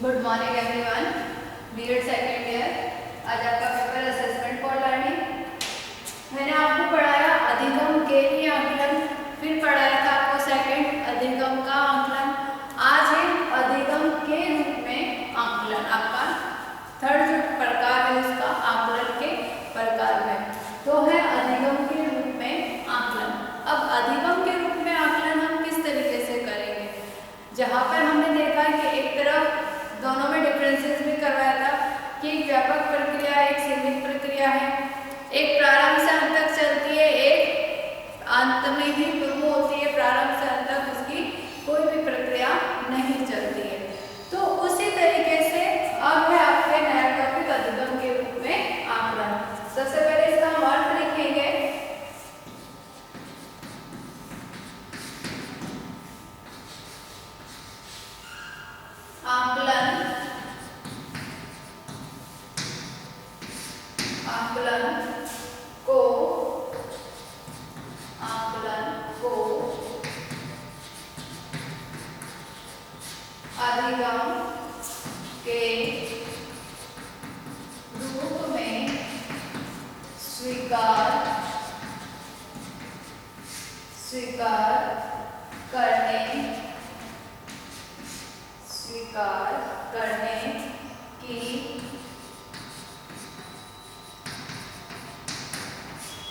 Good morning everyone. BEd second year. आज आपका paper assessment for learning. मैंने आपको पढ़ाया अधिगम के लिए आकलन, फिर पढ़ाया था आपको सेकंड अधिगम का आकलन। आज है अधिगम के रूप में आकलन। आपका थर्ड जो प्रकार है उसका आकलन के प्रकार में तो है अधिगम के रूप में आकलन। अब अधिगम के रूप में आकलन हम किस तरीके से करेंगे? जहाँ पर हमने देखा कि एक तरफ दोनों में डिफरेंसेस भी करवाया था कि एक व्यापक प्रक्रिया एक सीमित प्रक्रिया है, एक प्रारंभ से अंत तक चलती है, एक अंत में ही शुरू होती है, प्रारंभ से अंत तक उसकी कोई भी प्रक्रिया नहीं चलती है। तो उसी तरीके से अब है आपके नया टॉपिक अधिगम के रूप में आकलन। सबसे पहले इसका हम अर्थ लिखेंगे। आकलन अधिगम के रूप में स्वीकार करने की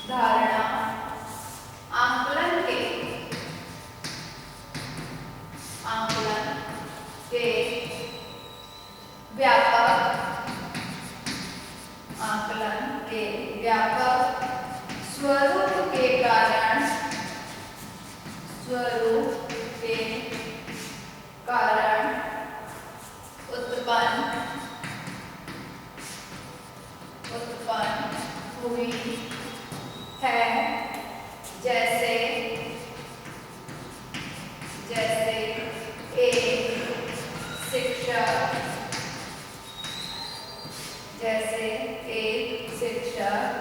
धारणा आकलन के व्यापक स्वरूप के कारण उत्पन्न हुई है। जैसे एक शिक्षक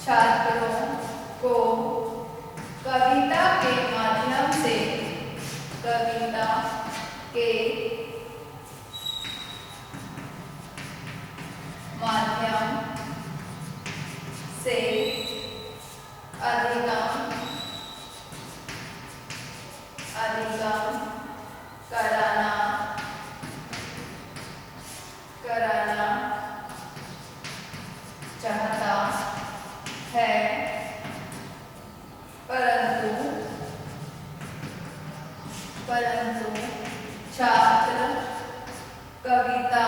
छात्रों को कविता के माध्यम से अधिगम कराना चाहता है, परंतु छात्र कविता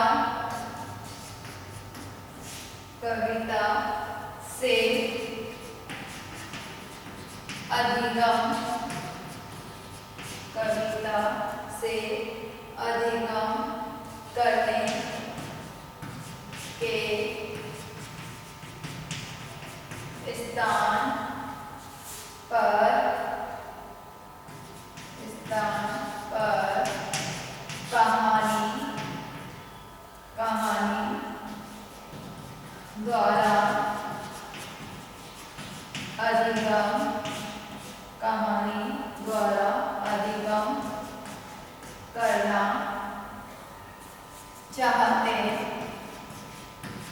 से अधिगम करने के स्थान पर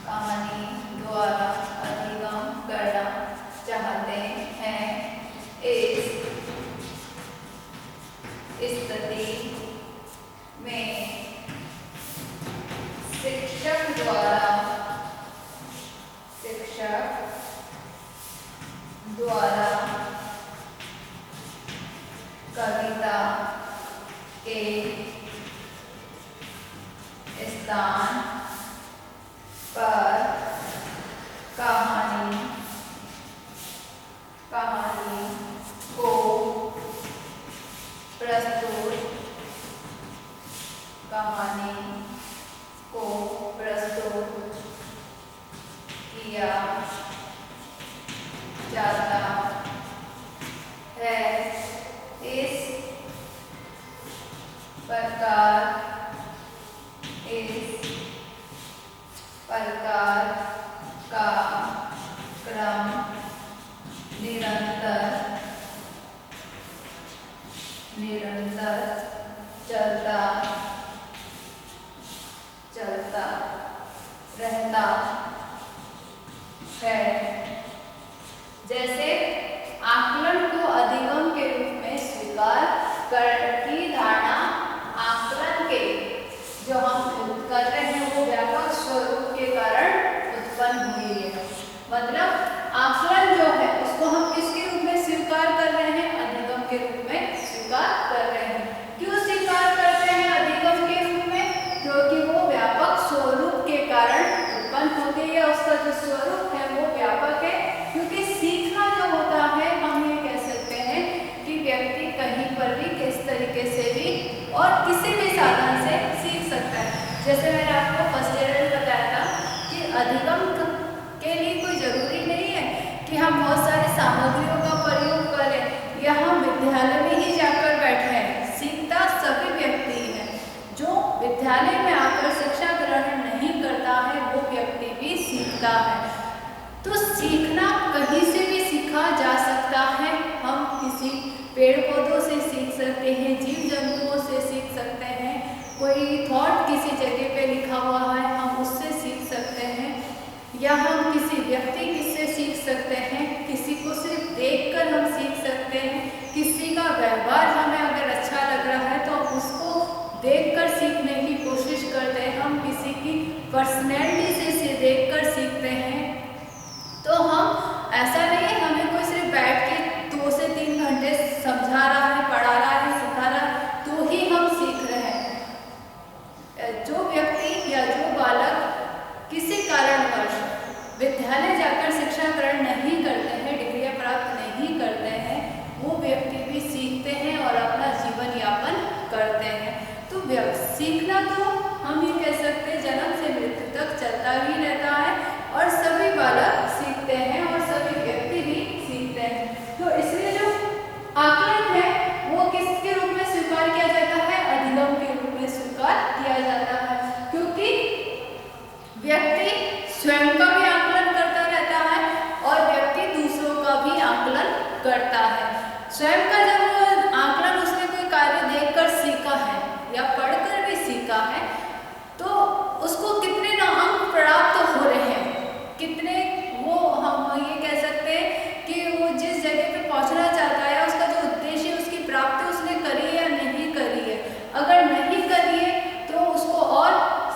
कहानी द्वारा अधिगम करना चाहते हैं। इस स्थिति में शिक्षक द्वारा कविता के स्थान पर कहानी को प्रस्तुत किया जाता है। इस प्रकार का क्रम निरंतर चलता चलता रहता है। जैसे आकलन को अधिगम के रूप में स्वीकार की धारणा आकलन के जो हम कर रहे हैं वो व्यापक स्वरूप के कारण उत्पन्न हुई है। मतलब आकलन जो है उसको हम किसके रूप में स्वीकार कर रहे हैं? अधिगम के रूप में स्वीकार कर रहे हैं। क्यों स्वीकार करते हैं अधिगम के रूप में? क्योंकि वो व्यापक स्वरूप के कारण उत्पन्न होती है। उसका जो स्वरूप है वो व्यापक है। क्योंकि सीखना जो होता है हम ये कह सकते हैं कि व्यक्ति कहीं पर भी किस तरीके से भी और किसी भी साधन से सीख सकता है। जैसे मैंने आपको फर्स्ट ईयर में बताया था कि अधिगम के लिए कोई जरूरी नहीं है कि हम बहुत सारी सामग्रियों का प्रयोग करें या हम विद्यालय में ही जाकर बैठे हैं। सीखता सभी व्यक्ति है। जो विद्यालय में आकर शिक्षा ग्रहण नहीं करता है वो व्यक्ति भी सीखता है। तो सीखना कहीं से भी सीखा जा सकता है। हम किसी पेड़ पौधों से सीख सकते हैं, जीव जंतुओं से सीख सकते हैं, कोई थॉट किसी जगह पे लिखा हुआ है हम उससे सीख सकते हैं, या हम किसी व्यक्ति से सीख सकते हैं, किसी को सिर्फ देखकर हम सीख सकते हैं, किसी का व्यवहार हमें अगर अच्छा लग रहा है तो उसको देखकर सीखने की कोशिश करते हैं, हम किसी की पर्सनैलिटी से देखकर सीखते हैं। तो हम ऐसा नहीं है हमें कोई सिर्फ बैठ के 2 से 3 घंटे समझा रहा है, पढ़ा रहा है, सिखा रहा है तो ही हम सीख रहे हैं। जो व्यक्ति या जो बालक किसी कारणवश विद्यालय जाकर शिक्षा ग्रहण नहीं करते हैं, डिग्रियां प्राप्त नहीं करते हैं, वो व्यक्ति भी सीखते हैं और अपना जीवन यापन करते हैं। तो सीखना तो हम ये कह सकते हैं जन्म से मृत्यु तक चलता ही रहता है और सभी बालक सीखते हैं और सभी व्यक्ति भी सीखते हैं। तो इसलिए जो आकलन है वो किसके रूप में स्वीकार किया जाता है? अधिगम के रूप में स्वीकार किया जाता है। क्योंकि व्यक्ति स्वयं का भी आकलन करता रहता है और व्यक्ति दूसरों का भी आकलन करता है। स्वयं का जब आकलन उसने कोई कार्य देखकर सीखा है या पढ़कर भी सीखा है तो उसको कितने अंक प्राप्त हो रहे हैं, कितने वो हम ये कह सकते हैं कि वो जिस जगह पे पहुंचना चाहता है उसका जो उद्देश्य है उसकी प्राप्ति उसने करी है या नहीं करी है। अगर नहीं करी है तो उसको और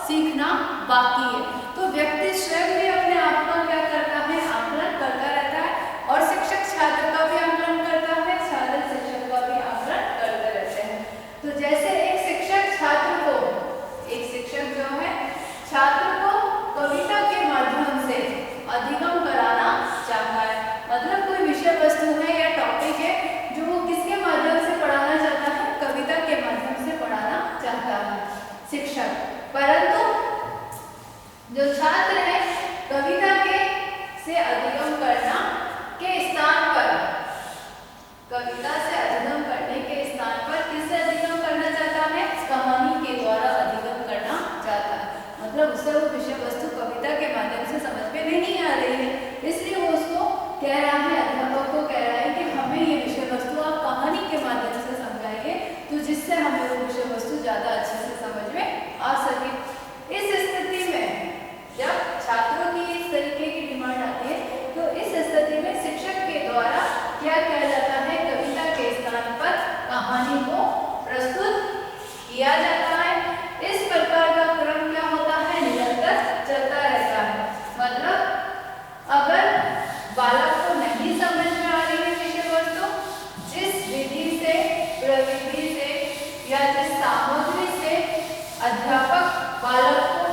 सीखना बाकी है। तो व्यक्ति स्वयं भी अपने आप का क्या करता है? आकलन करता रहता है और शिक्षक छात्र का भी आकलन करता है, छात्र शिक्षक का भी आकलन करते रहते हैं। तो जैसे एक शिक्षक जो है छात्र को कविता के माध्यम से अधिगम कराना चाहता है। मतलब कोई विषय वस्तु है या टॉपिक है जो वो किसके माध्यम से पढ़ाना चाहता है? कविता के माध्यम से पढ़ाना चाहता है शिक्षक। परंतु जो छात्र है कविता के से अधिगम करना के स्थान पर, कविता से अधिगम करने के स्थान पर किससे अधिगम करना चाहता है? कहानी के द्वारा अधिगम करना चाहता है। मतलब उससे वो विषय वस्तु कविता के माध्यम से समझ में नहीं आ रही है, इसलिए वो उसको कह रहा है, अध्यापक को कह रहा है कि हमें ये विषय वस्तु आप कहानी के माध्यम से समझाइए तो जिससे हमें वो विषय वस्तु ज्यादा अच्छे से समझ में आ सके। इस स्थिति में जब छात्रों की इस तरीके की डिमांड आती है तो इस स्थिति में शिक्षक के द्वारा क्या किया जाता है? कविता के स्थान पर कहानी को प्रस्तुत किया जाता है। इस प्रकार का क्रम क्या होता है? निरंतर चलता रहता है। मतलब अगर बालक को नहीं समझ में आ रही है विषय वस्तु, जिस विधि से, प्रविधि से या जिस सामग्री से अध्यापक बालक को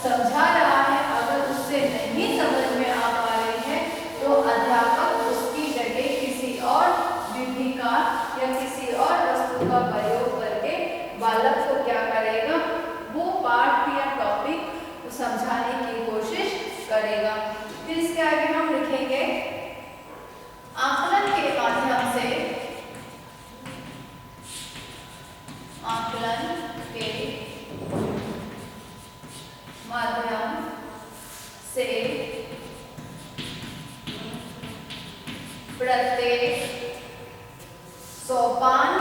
समझा रहा है, अगर उससे नहीं समझ में आ पा रही है तो अध्यापक उसकी जगह किसी और विधि का या किसी और वस्तु का प्रयोग करके बालक को क्या करेगा? वो पाठ या टॉपिक समझाने की कोशिश करेगा। फिर इसके आगे हम लिखेंगे आकलन के माध्यम से, आकलन के माध्यम से प्रत्येक सोपान,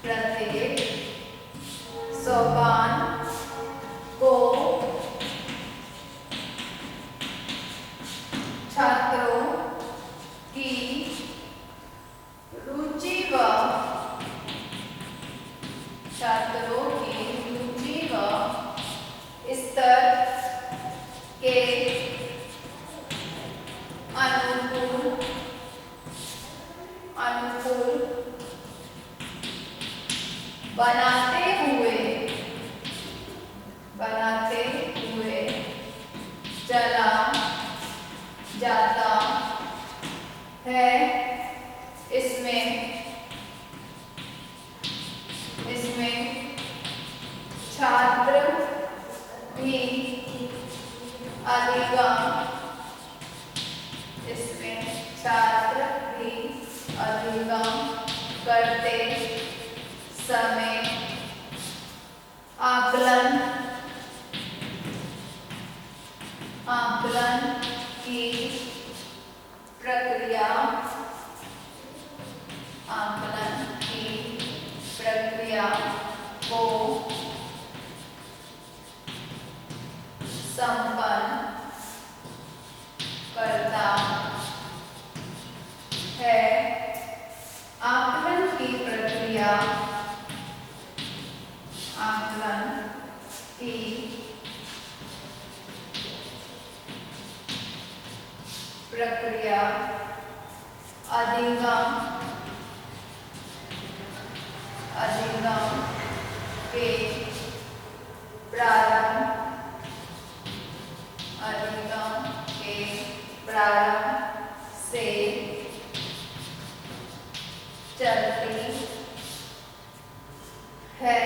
प्रत्येक छात्रों की रुचि व स्तर के अनुकूल बनाते हुए चला जाता है। इसमें छात्र भी अधिगम करते समय आकलन की प्रक्रिया को संपन्न करता है। आकलन की प्रक्रिया अधिगम के प्रारंभ से चलती है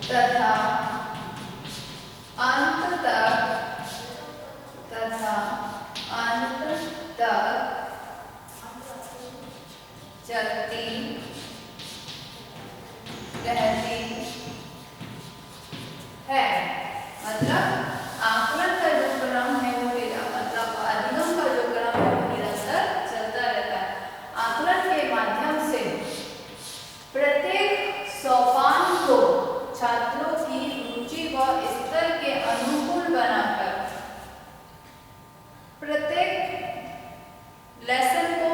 तथा अंत तक चलती रहती है। मतलब आकलन का जो क्रम है वो मतलब अधिगम का जो क्रम है वो निरंतर चलता रहता है। आकलन के माध्यम से प्रत्येक सोपान को छात्रों की रुचि व स्तर के अनुकूल बनाकर प्रत्येक लेसन को,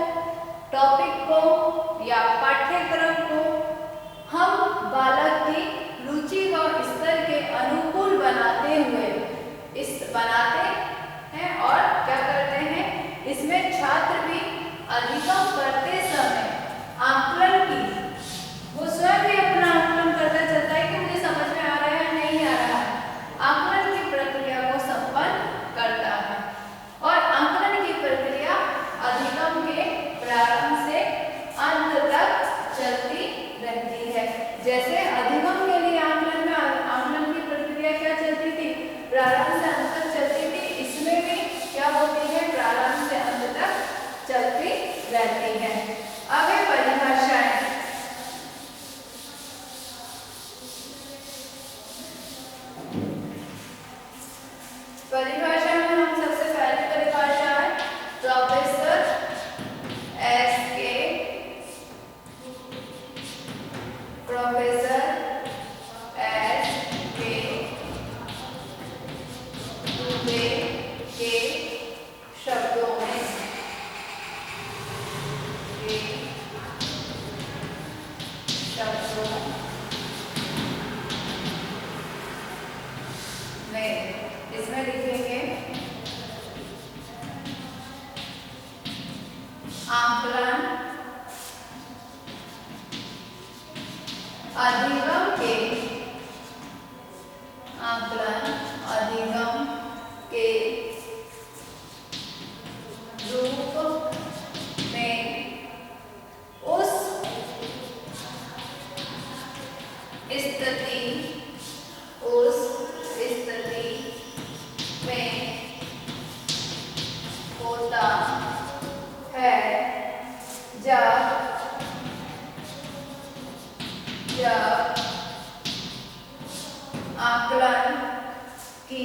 टॉपिक को या पाठ्यक्रम को हम बालक की रुचि व स्तर के अनुकूल बनाते हैं और क्या करते हैं, इसमें छात्र भी अधिगम करते समय आकलन की वो स्वयं भी अपना आकलन करता चलता है कि मुझे समझ में आ रहा है नहीं आ रहा है। आकलन की प्रक्रिया को संपन्न करता है और आकलन की प्रक्रिया अधिगम के प्रारंभ से अंत तक चलती रहती है। जैसे अधिगम के लिए आकलन की प्रक्रिया क्या चलती थी, प्रारंभ से अंत तक चलती थी। इसमें भी क्या होती है, प्रारंभ से अंत तक चलती रहती है। आगे परिभाषाएं। परिभाषा में हम सबसे पहली परिभाषा है प्रोफेसर दुबे के शब्दों में इसमें लिखेंगे आकलन अधिगम के रूप में उस स्थिति में होता है जब आकलन की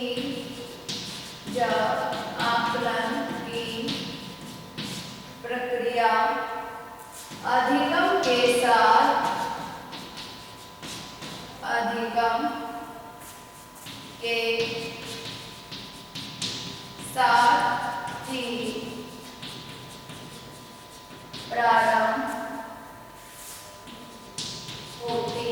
प्रक्रिया अधिगम के साथ ही प्रारंभ होती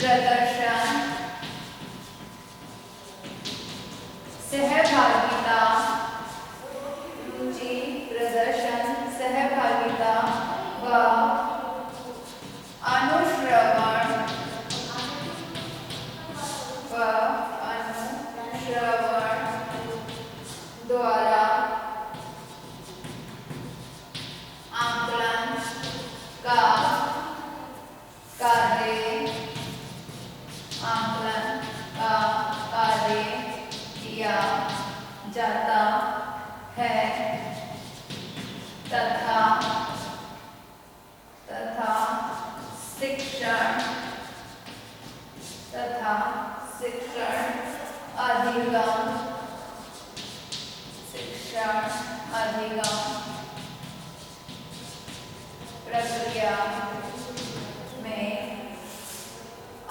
प्रदर्शन, सहभागिता, रुचि, प्रदर्शन, सहभागिता व अनुश्रवण द्वारा आकलन का कार्य किया जाता है तथा शिक्षण अधिगम प्रक्रिया में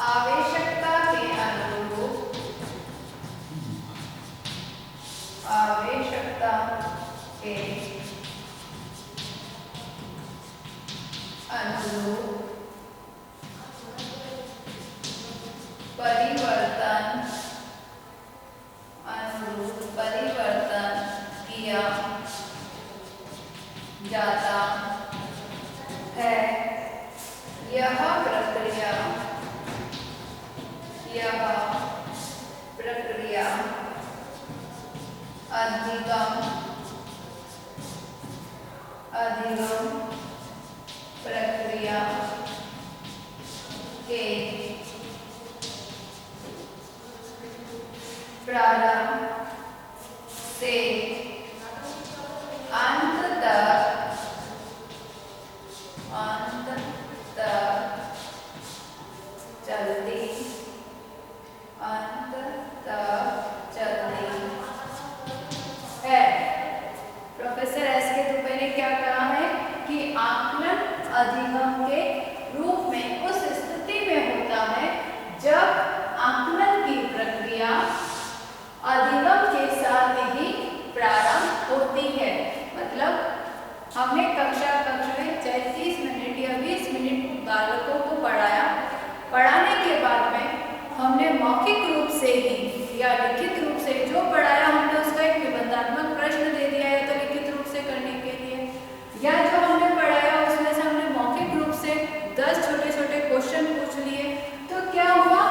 आवश्यकता के अनुरूप परिवर्तन किया जाता है। यह प्रक्रिया अधिगम प्रक्रिया के प्रारंभ से अंत तक चलती है। प्रोफेसर एस के दुबे ने क्या कहा है कि आकलन अधिगम के रूप में उस स्थिति में होता है जब आकलन की प्रक्रिया अधिगम के साथ ही प्रारंभ होती है। मतलब हमने कक्षा में चाहे 30 मिनट या 20 मिनट बालकों को पढ़ाने के बाद में हमने मौखिक रूप से ही या लिखित रूप से जो पढ़ाया हमने उसका एक निबंधात्मक प्रश्न दे दिया है तो लिखित रूप से करने के लिए, या जो हमने पढ़ाया उसमें से हमने मौखिक रूप से 10 छोटे क्वेश्चन पूछ लिए, तो क्या हुआ,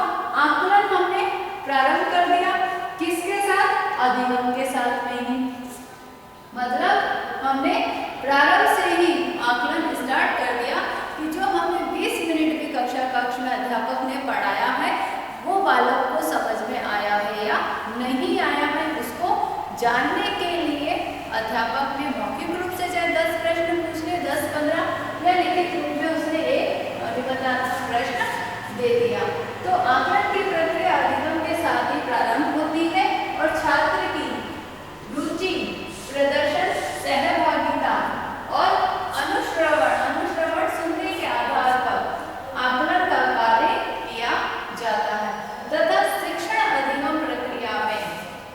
आकलन हमने प्रारंभ कर दिया किसके साथ, अधिगम के साथ में ही। मतलब हमने प्रारंभ से ही आकलन स्टार्ट कर दिया कि जो हमने 20 मिनट की कक्ष में अध्यापक ने पढ़ाया है वो बालक को समझ में आया है या नहीं आया है, उसको जानने के लिए अध्यापक ने मौखिक रूप से चाहे 10 प्रश्न पूछ लिए, 10-15, या लिखित रूप में उसने एक निबंधात्मक प्रश्न दे दिया। तो आकलन की प्रक्रिया अधिगम के साथ ही प्रारंभ होती है और छात्र की रुचि, प्रदर्शन, सहभागिता और अनुश्रवण सुनने के आधार पर आकलन का कार्य किया जाता है तथा शिक्षण अधिगम प्रक्रिया में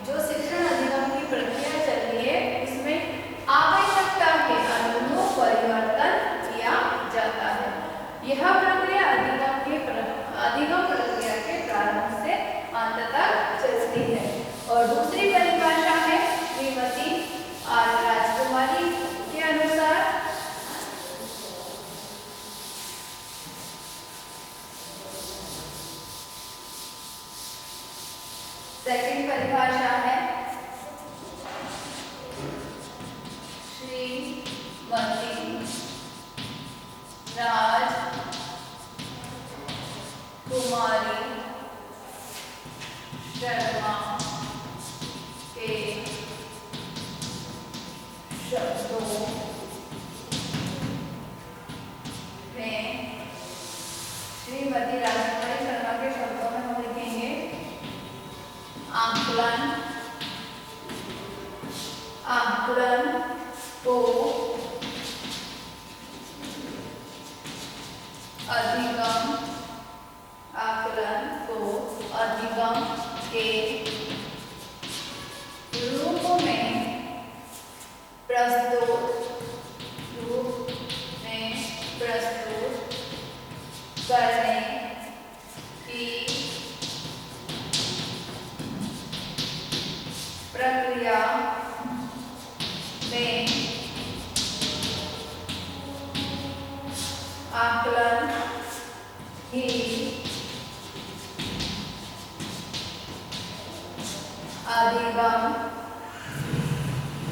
जो शिक्षण अधिगम की प्रक्रिया चल रही है इसमें आवश्यकता के अनुरूप परिवर्तन किया जाता है। यह प्रक्रिया अधिगम प्रक्रिया के प्रारंभ से अंत तक चलती है। और दूसरी परिभाषा है श्रीमती आर राजकुमारी के अनुसार सेकंड परिभाषा है श्रीमती राजकुमारी शर्मा के शब्दों में, श्रीमती राजकुमारी शर्मा के शब्दों में हम लिखेंगे आकलन को अधिगम के रूप में प्रस्तुत करने की अधिगम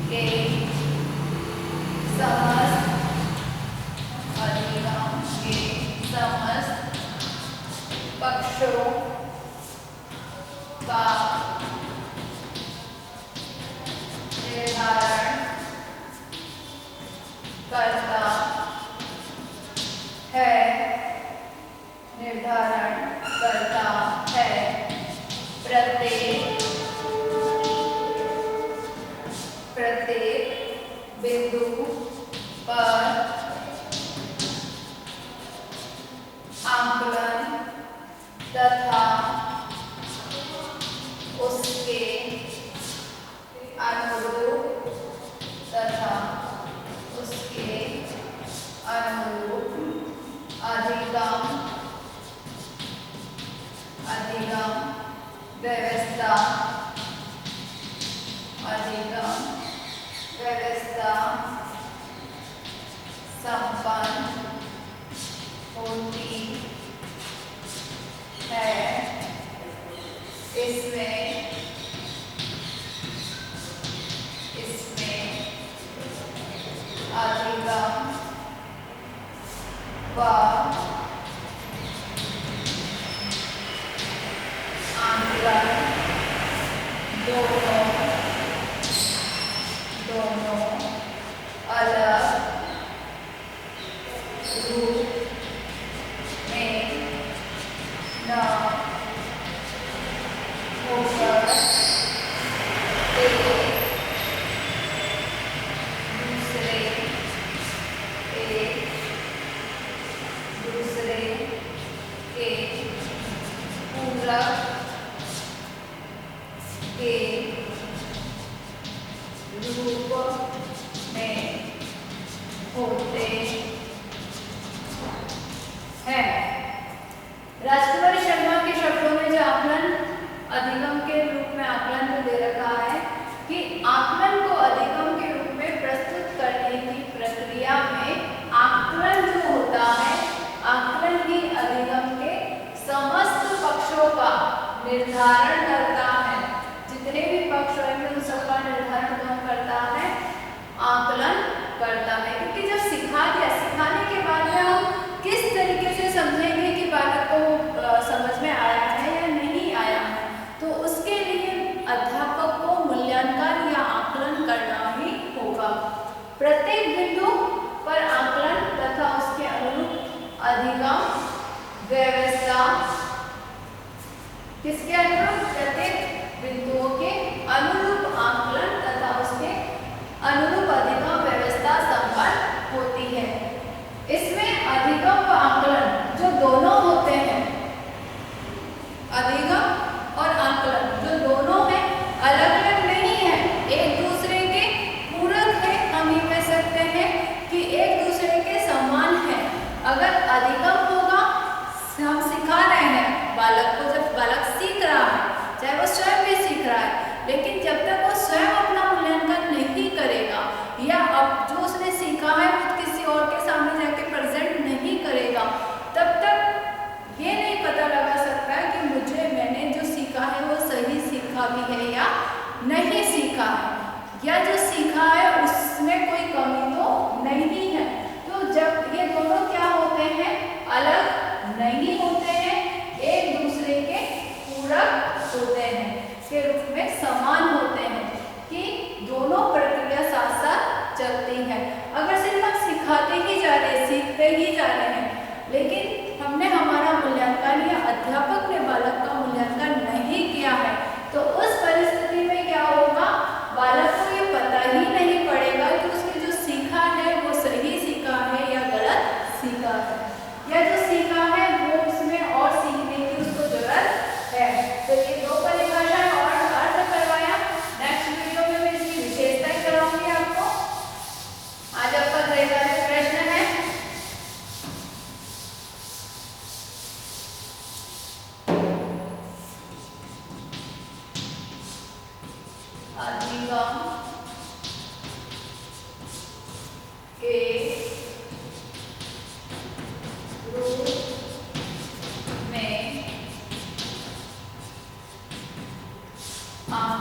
के समस्त, अधिगम के समस्त पक्षों का निर्धारण करता है, निर्धारण करता है। प्रत्येक बिंदु पर आकलन तथा उसके अनुरूप अधिगम व्यवस्था संपन्न होती है। इसमें अधिगम व आकलन दोनों अलग रूप में न होकर एक दूसरे के पूरक के रूप में होते हैं। राजकुमारी शर्मा के शब्दों में जो आकलन अधिगम के रूप में आकलन को दे रखा है कि आकलन को अधिगम के रूप में प्रस्तुत करने की प्रक्रिया में आकलन जो होता है, आकलन ही अधिगम के समस्त पक्षों का निर्धारण करता है। जितने भी पक्ष होंगे उन सबका निर्धारण कौन करता है? आकलन करता है। क्योंकि जब सिखा दिया, सिखाने के बाद में हम किस तरीके से समझेंगे कि बालक को समझ में आया है या नहीं आया है, तो उसके लिए अध्यापक को मूल्यांकन या आकलन करना ही होगा। प्रत्येक बिंदु पर आकलन तथा उसके अनुरूप अधिगम व्यवस्था, किसके अनुरूप? प्रत्येक बिंदुओं के अनुरूप आकलन तथा उसके अनुरूप अधिगम व्यवस्था संपन्न होती है। इसमें अधिगम व आकलन जो दोनों होते हैं, अधिगम और आकलन जो दोनों हैं, अलग अलग नहीं है, एक दूसरे के पूरक है। हम ये कह सकते हैं कि एक दूसरे के समान है। अगर अधिगम होगा, हम सिखा रहे हैं बालक को, जब बालक सीख रहा है, चाहे वो स्वयं भी सीख रहा है, लेकिन जब तक वो स्वयं अपना मूल्यांकन नहीं करेगा या अब जो उसने सीखा है वो किसी और के सामने जाके प्रेजेंट नहीं करेगा, तब तक ये नहीं पता लगा सकता है कि मैंने जो सीखा है वो सही सीखा भी है या नहीं सीखा है, या जो सीखा है उसमें कोई कमी तो नहीं है। तो जब ये दोनों क्या होते हैं? अलग नहीं होते हैं, एक दूसरे के पूरक होते हैं, के रूप में समान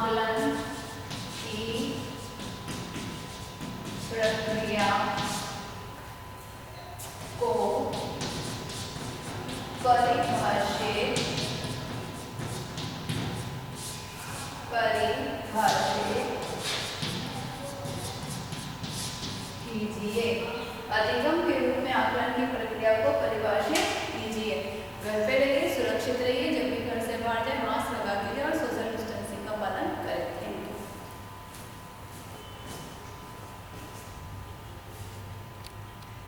आकलन की प्रक्रिया को परिभाषित कीजिए। अधिगम के रूप में आकलन की प्रक्रिया को